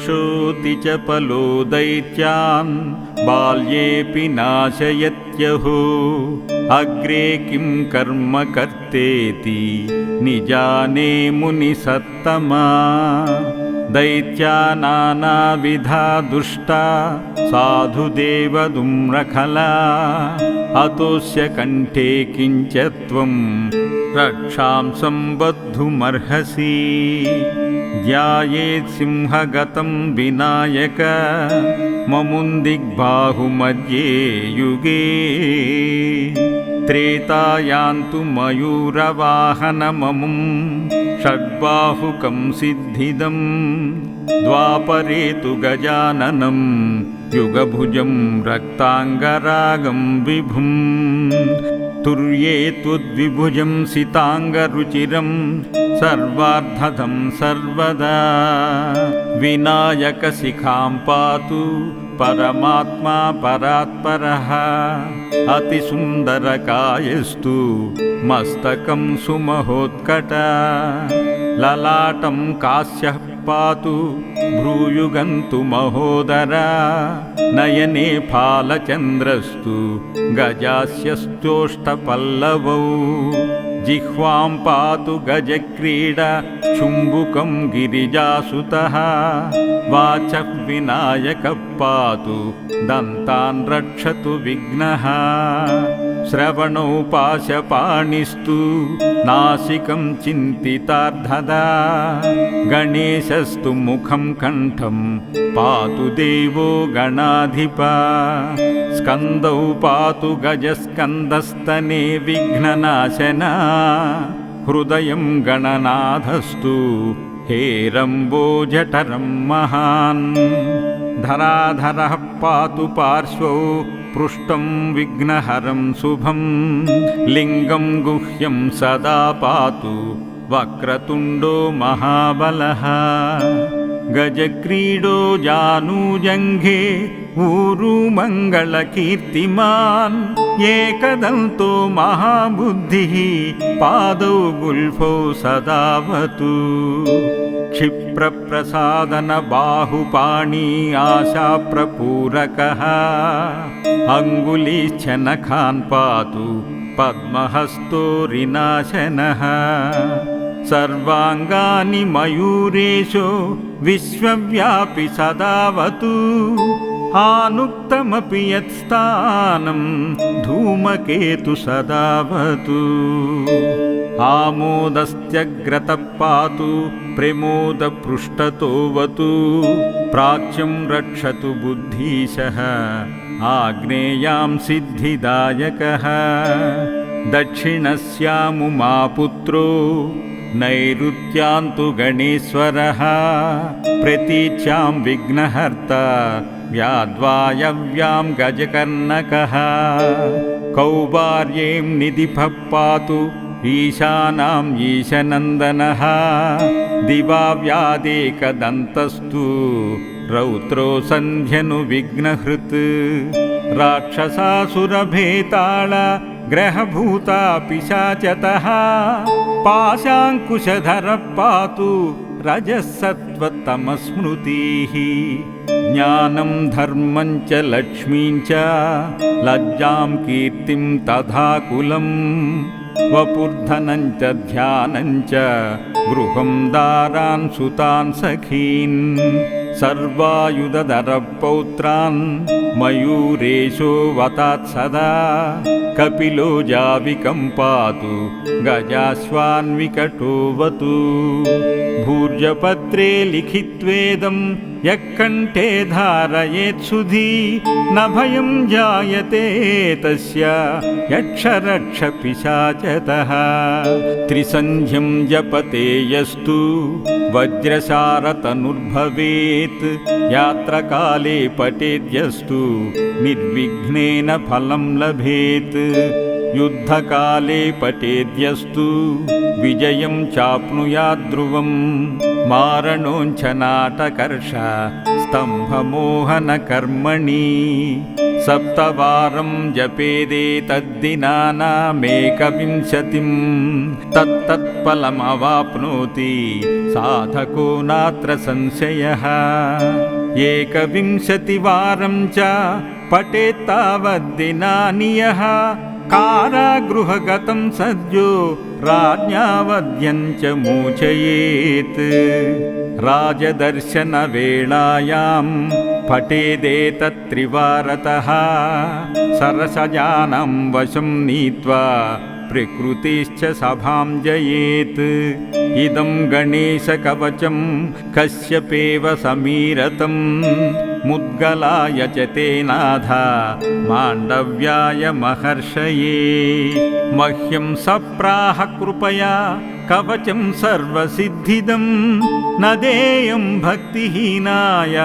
प्रविशोति च पलो दैत्यान् बाल्येऽपि नाशयत्यहो अग्रे किं कर्म कर्तेति निजाने मुनिसत्तमा दैत्या नानाविधा दुष्टा साधुदेवदुम्रखला अतोऽस्य कण्ठे किञ्च त्वं रक्षां सम्बद्धुमर्हसि ध्यायेत् सिंहगतं विनायक ममुन्दिग्बाहुमध्ये युगे त्रेतायान्तु मयूरवाहनममुं षड्बाहुकं सिद्धिदं द्वापरे तु गजाननं युगभुजं रक्ताङ्गरागं विभुं तुर्ये त्वद्विभुजं सिताङ्गरुचिरं सर्वार्धदं सर्वदा विनायकशिखां पातु परमात्मा परात्परः अतिसुन्दरकायस्तु मस्तकं सुमहोत्कट ललाटं कास्यः पातु भ्रूयुगन्तु महोदरा नयने फालचन्द्रस्तु गजास्यश्चोष्टपल्लवौ जिह्वां पातु गजक्रीडा शुम्भुकं गिरिजासुतः वाचः विनायकः पातु दन्तान् रक्षतु विघ्नः श्रवणौ पाशपाणिस्तु नासिकं चिन्तितार्धदा गणेशस्तु मुखं कण्ठं पातु देवो गणाधिपा स्कन्दौ पातु गजस्कन्दस्तने विघ्ननाशना हृदयं गणनाथस्तु हेरम्बो जठरं महान् धराधरः पातु पार्श्वौ पृष्ठं विघ्नहरं शुभं लिङ्गं गुह्यं सदा पातु वक्रतुण्डो महाबलः गजक्रीडो जानुजङ्घे ऊरु मङ्गलकीर्तिमान् एकदन्तो महाबुद्धिः पादौ गुल्फौ सदावतु क्षिप्रप्रसादन बाहुपाणी आशाप्रपूरकः अङ्गुलीश्चनखान् पातु पद्महस्तो ऋनाशनः सर्वाङ्गानि मयूरेशो विश्वव्यापि सदावतु आनुक्तमपि यत्स्थानं धूमकेतु सदावतु आमोदस्त्यग्रतः पातु प्रमोदपृष्ठतोऽवतु प्राच्यं रक्षतु बुद्धीशः आग्नेयां सिद्धिदायकः दक्षिणस्यामुमापुत्रो नैऋत्यान्तु गणेश्वरः प्रतीच्यां विघ्नहर्ता व्याद्वायव्यां गजकर्णकः कौबार्यें निधिपः पातु ईशानां ईशनन्दनः दिवा व्यादेकदन्तस्तु रौद्रो सन्ध्यनुविघ्नहृत् राक्षसासुरभेताळ ग्रहभूता पिशाचतः पाशाङ्कुशधरः पातु रजःसत्त्वतमस्मृतिः ज्ञानं धर्मं च लक्ष्मीं च लज्जां कीर्तिं तथा कुलं वपुर्धनं च ध्यानं च गृहं दारान् सुतान् सखीन् सर्वायुधधरः पौत्रान् मयूरेशो वतात् सदा कपिलो जाविकं पातु गजाश्वान्विकटोऽवतु भूर्जपत्रे लिखित्वेदं यः कण्ठे धारयेत् सुधी न भयं जायते तस्य यक्षरक्षपिशाचतः त्रिसन्ध्यं जपते यस्तु वज्रसारतनुर्भवेत् यात्रकाले पठेद्यस्तु निर्विघ्नेन फलं लभेत् युद्धकाले पठेद्यस्तु विजयं चाप्नुयाद्ध्रुवम् मारणोञ्च नाटकर्ष स्तम्भमोहनकर्मणि सप्तवारं जपेदेतद्दिनानामेकविंशतिं तत्तत्फलमवाप्नोति साधको नात्र संशयः एकविंशतिवारं च पठेत्तावद्दिनानि यः कारागृहगतं सद्यो राज्ञावध्यं च मोचयेत् राजदर्शनवेलायां पठेदेतत्त्रिवारतः सरसजानं वशं नीत्वा प्रकृतिश्च सभां जयेत् इदं गणेशकवचं कश्यपेव समीरतं मुद्गलाय च तेनाथ माण्डव्याय महर्षये मह्यं सप्राह कृपया कवचं सर्वसिद्धिदं न देयं भक्तिहीनाय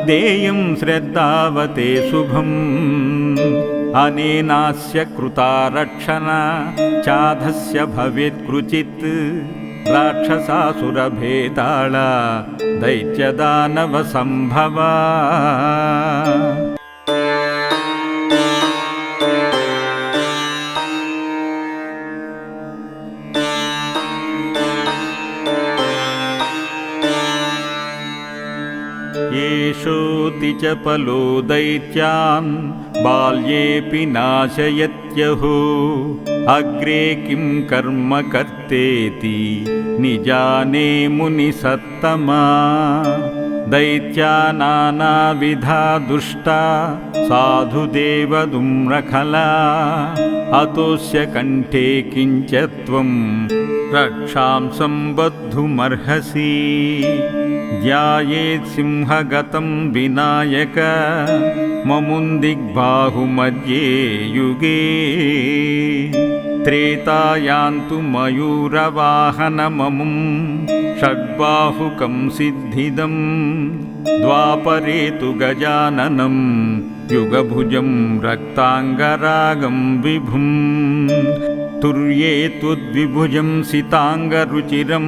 देयं श्रद्धावते शुभम् अनेनास्य कृता रक्षणा चाधस्य भवेत् क्रुचित् राक्षसासुरभेताళा दैत्यदानवसम्भवा येषोऽति च पलो दैत्यान् बाल्येऽपि नाशयत्यहो अग्रे किं कर्म कर्तेति निजाने मुनिसत्तमा दैत्या नानाविधा दुष्टा साधुदेवदुम्रखला अतोऽस्य कण्ठे किञ्च त्वं रक्षां सम्बद्धुमर्हसि ध्यायेत् सिंहगतं विनायक ममुन्दिग्बाहुमध्ये युगे त्रेतायान्तु मयूरवाहनममुं षड्बाहुकं सिद्धिदं द्वापरे तु गजाननं युगभुजं रक्ताङ्गरागं विभुम् तुर्ये त्वद्विभुजं सिताङ्गरुचिरं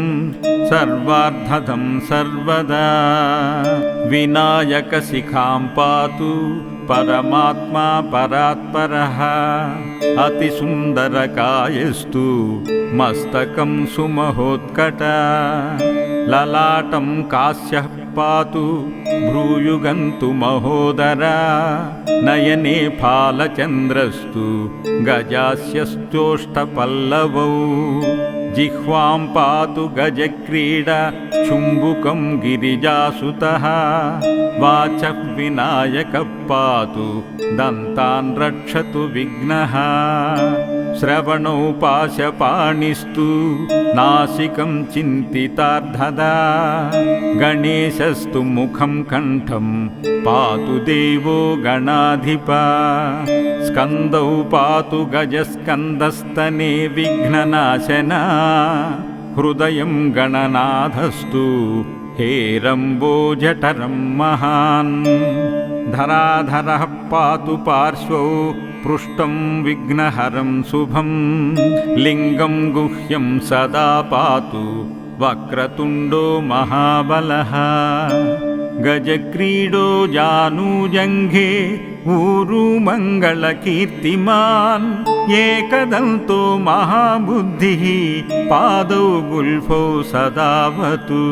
सर्वार्धदं सर्वदा विनायकशिखां पातु परमात्मा परात्परः अतिसुन्दरकायस्तु मस्तकं सुमहोत्कट ललाटं कास्यः पातु भ्रूयुगन्तु महोदरा नयने फालचन्द्रस्तु गजास्यश्चोष्ठपल्लवौ जिह्वां पातु गजक्रीडा चुम्बुकं गिरिजासुतः वाचः विनायकः पातु दन्तान् रक्षतु विघ्नः श्रवणौ पाशपाणिस्तु नासिकं चिन्तितार्धदा गणेशस्तु मुखं कण्ठं पातु देवो गणाधिपा स्कन्दौ पातु गजस्कन्दस्तने विघ्ननाशना हृदयं गणनाथस्तु हेरम्बोजठरं महान् धराधरः पातु पार्श्वौ पृष्ठं विघ्नहरं शुभं लिङ्गं गुह्यं सदा पातु वक्रतुण्डो महाबलः गजक्रीडो जानुजङ्घे ऊरु मङ्गलकीर्तिमान् एकदन्तो महाबुद्धिः पादौ गुल्फौ सदावतु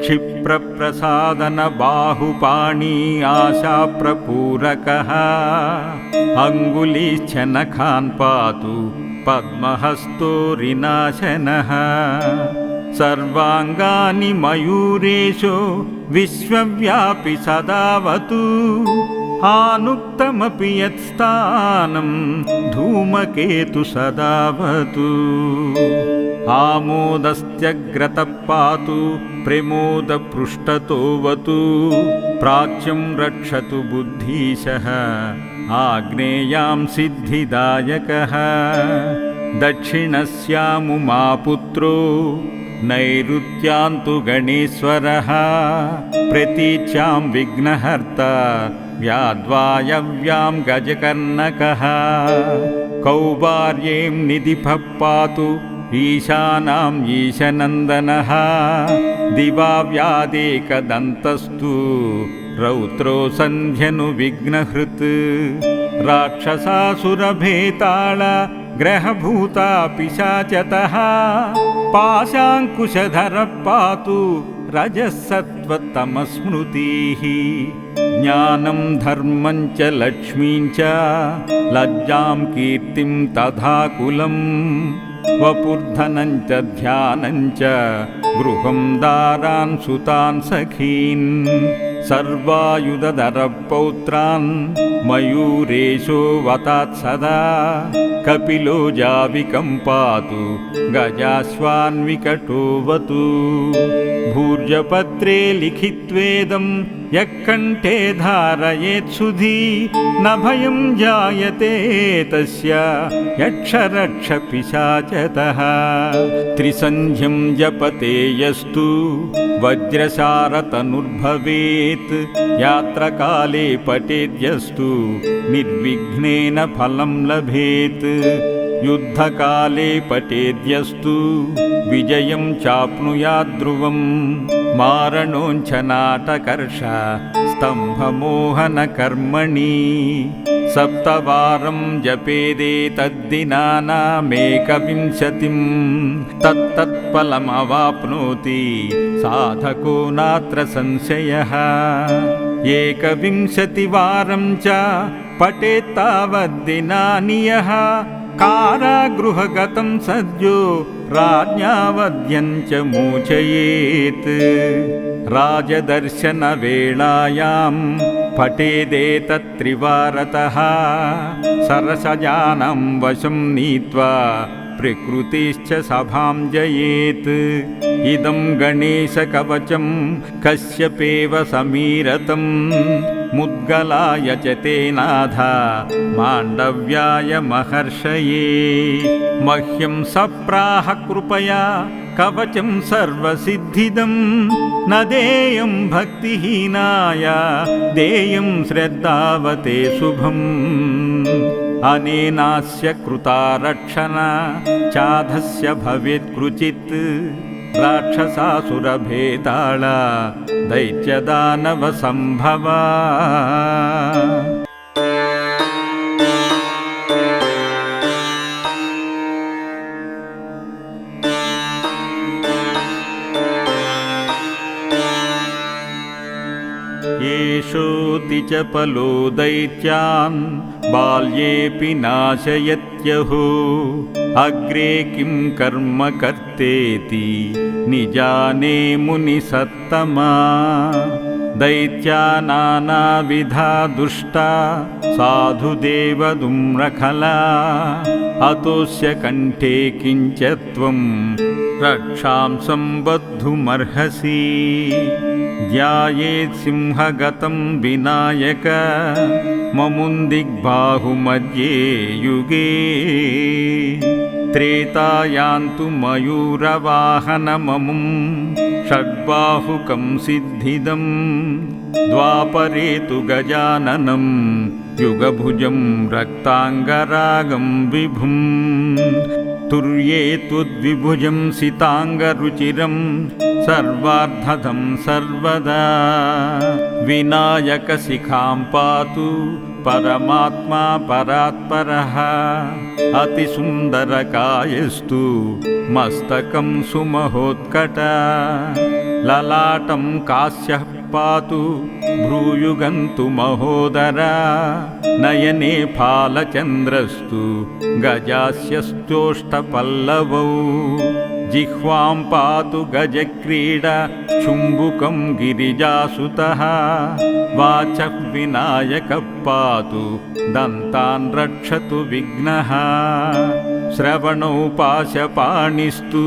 क्षिप्रप्रसादन बाहुपाणी आशाप्रपूरकः अङ्गुलीश्च नखान् पातु पद्महस्तो ऋनाशनः सर्वाङ्गानि मयूरेशो विश्वव्यापि सदावतु आनुक्तमपि यत्स्थानं धूमकेतु सदावतु आमोदस्त्यग्रतः पातु प्रमोदपृष्ठतोऽवतु प्राच्यं रक्षतु बुद्धीशः आग्नेयां सिद्धिदायकः दक्षिणस्यामुमापुत्रो नैऋत्यान्तु गणेश्वरः प्रतीच्यां विघ्नहर्ता व्याद्वायव्यां गजकर्णकः कौबार्यें निधिपः पातु ईशानां ईशनन्दनः दिवाव्यादेकदन्तस्तु रौद्रो सन्ध्यनुविघ्नहृत् राक्षसासुरभेताळ ग्रहभूता पिशाचतः पाशाङ्कुशधरः पातु रजः सत्त्वतमस्मृतिः ज्ञानं धर्मं च लक्ष्मीं च लज्जां कीर्तिं तथा कुलम् वपुर्धनं च ध्यानं च गृहं दारान् सुतान् सखीन् सर्वायुधधरपौत्रान् मयूरेशो वतात् सदा कपिलो जाविकं पातु गजाश्वान्विकटोऽवतु भूर्जपत्रे लिखित्वेदं यः कण्ठे धारयेत् सुधी न भयं जायते तस्य यक्षरक्षपिशाचतः त्रिसन्ध्यं जपते यस्तु वज्रसारतनुर्भवेत् यात्रकाले पठेद्यस्तु निर्विघ्नेन फलं लभेत् युद्धकाले पठेद्यस्तु विजयं चाप्नुयाद्ध्रुवम् मारणोञ्च नाटकर्ष स्तम्भमोहनकर्मणि सप्तवारं जपेदेतद्दिनानामेकविंशतिं तत्तत्फलमवाप्नोति साधको नात्र संशयः एकविंशतिवारं च पठेत्तावद्दिनानि यः कारागृहगतं सद्यो राज्ञावध्यं च मोचयेत् राजदर्शनवेलायां पठेदेतत्त्रिवारतः सरसजानं वशं नीत्वा प्रकृतिश्च सभां जयेत् इदं गणेशकवचं कश्यपेव समीरतं मुद्गलाय च तेनाथ माण्डव्याय महर्षये मह्यं सप्राह कृपया कवचं सर्वसिद्धिदं न देयं भक्तिहीनाय देयं श्रद्धावते शुभम् अनेनास्य कृता रक्षणा चाधस्य भवेत् क्रुचित् राक्षसासुरभेताळ दैत्यदानवसम्भवा येषोऽति च पलो दैत्यान् बाल्येऽपि नाशयत्यहो अग्रे किं कर्म कर्तेति निजाने मुनिसत्तमा दैत्या नानाविधा दुष्टा साधुदेवदुम्रखला अतोऽस्य कण्ठे किञ्च त्वं रक्षां सम्बद्धुमर्हसि ध्यायेत् सिंहगतं विनायक ममुन्दिग्बाहुमध्ये युगे त्रेतायान्तु मयूरवाहनममुं षड्बाहुकं सिद्धिदं द्वापरे तु गजाननं युगभुजं रक्ताङ्गरागं विभुम् तुर्ये त्वद्विभुजं सिताङ्गरुचिरं सर्वार्धदं सर्वदा विनायकशिखां पातु परमात्मा परात्परः अतिसुन्दरकायस्तु मस्तकं सुमहोत्कट ललाटं कास्यः पातु भ्रूयुगन्तु महोदरा नयने फालचन्द्रस्तु गजास्यश्चोष्ठपल्लवौ जिह्वां पातु गजक्रीडा चुम्बुकं गिरिजासुतः वाचः विनायकः पातु दन्तान् रक्षतु विघ्नः श्रवणौ पाशपाणिस्तु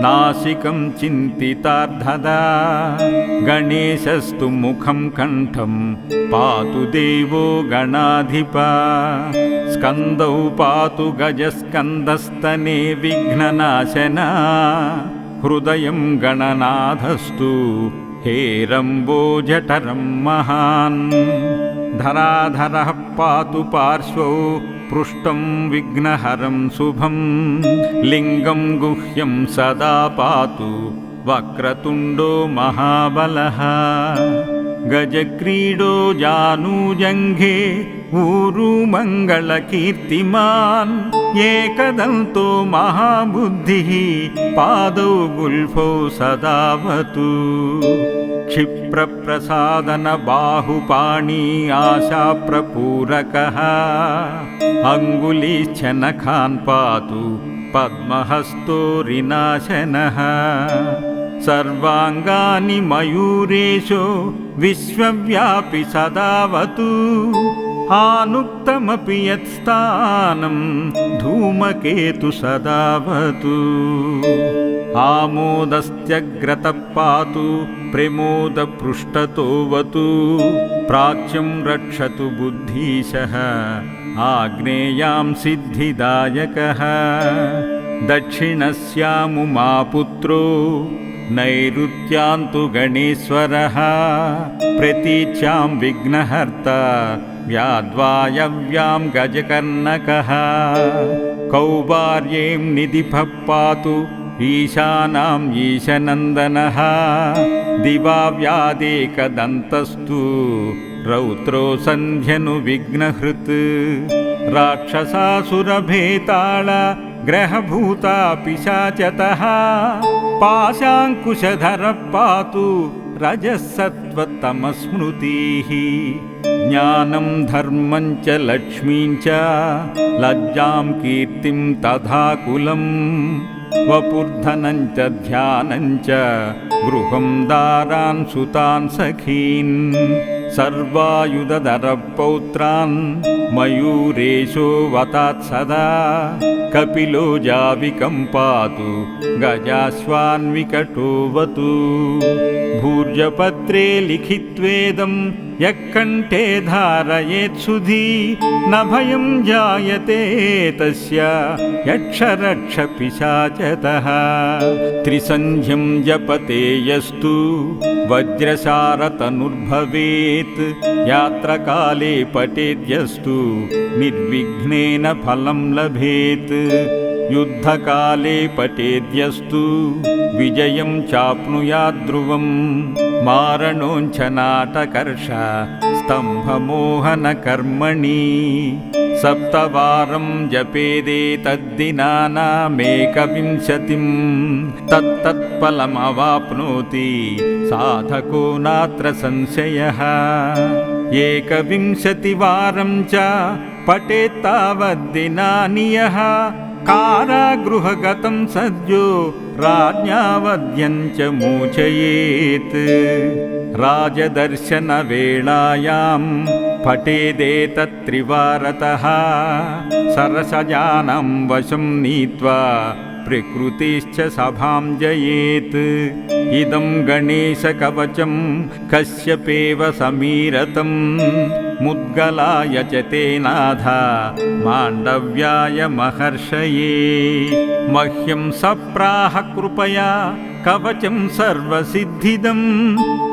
नासिकं चिन्तितार्धदा गणेशस्तु मुखं कण्ठं पातु देवो गणाधिपा स्कन्दौ पातु गजस्कन्दस्तने विघ्ननाशना हृदयं गणनाथस्तु हेरम्बोजठरं महान् धराधरः पातु पार्श्वौ पृष्ठं विघ्नहरं शुभं लिङ्गं गुह्यं सदा पातु वक्रतुण्डो महाबलः गजक्रीडो जानुजङ्घे ऊरु मङ्गलकीर्तिमान् एकदन्तो महाबुद्धिः पादौ गुल्फौ सदावतु क्षिप्रप्रसादन बाहुपाणी आशाप्रपूरकः अङ्गुलीश्चनखान् पातु पद्महस्तो रिनाशनः सर्वाङ्गानि मयूरेशो विश्वव्यापि सदावतु आनुक्तमपि यत्स्थानं धूमकेतु सदावतु आमोदस्त्यग्रतः पातु प्रमोदपृष्ठतोऽवतु प्राच्यं रक्षतु बुद्धीशः आग्नेयां सिद्धिदायकः दक्षिणस्यामुमापुत्रो नैऋत्यान्तु गणेश्वरः प्रतीच्यां विघ्नहर्ता व्याद्वायव्यां गजकर्णकः कौबार्यें निधिपः पातु ईशानां ईशनन्दनः दिवा व्यादेकदन्तस्तु रौद्रो सन्ध्यनु विघ्नहृत् राक्षसासुरभेताळ ग्रहभूता पिशाचतः पाशाङ्कुशधरः पातु रजःसत्त्वतमस्मृतिः ज्ञानं धर्मं च लक्ष्मीं च लज्जां कीर्तिं तथा कुलं वपुर्धनं च ध्यानं च गृहं दारान् सुतान् सखीन् सर्वायुधधरपौत्रान् मयूरेशो वतात् सदा कपिलो जाविकं पातु गजाश्वान्विकटोऽवतु भूर्जपत्रे लिखित्वेदं यः कण्ठे धारयेत्सुधी न भयं जायते तस्य यक्षरक्षपिशाचतः त्रिसन्ध्यं जपते यस्तु वज्रसारतनुर्भवेत् यात्रकाले पठेद्यस्तु निर्विघ्नेन फलं लभेत् युद्धकाले पठेद्यस्तु विजयं चाप्नुयाद्ध्रुवं मारणोञ्च नाटकर्ष स्तम्भमोहनकर्मणि सप्तवारं जपेदेतद्दिनानामेकविंशतिं तत्तत्फलमवाप्नोति साधको नात्र संशयः एकविंशतिवारं च पठेत्तावद्दिनानि यः कारागृहगतं सद्यो राज्ञावध्यं च मोचयेत् राजदर्शनवेलायां पठेदेतत्त्रिवारतः सरसजानं वशं नीत्वा प्रकृतिश्च सभां जयेत् इदं गणेशकवचं कश्यपेव समीरतं मुद्गलाय च तेनाथ माण्डव्याय महर्षये मह्यं सप्राह कृपया कवचं सर्वसिद्धिदं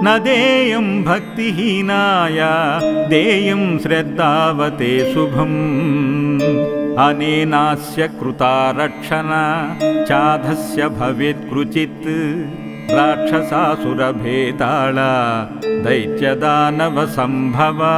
न देयं भक्तिहीनाय देयं श्रद्धावते शुभम् अनेनास्य कृता रक्षणा चाधस्य भवेत् क्वचित् राक्षसासुरभेताళ दैत्यदानवसम्भवा।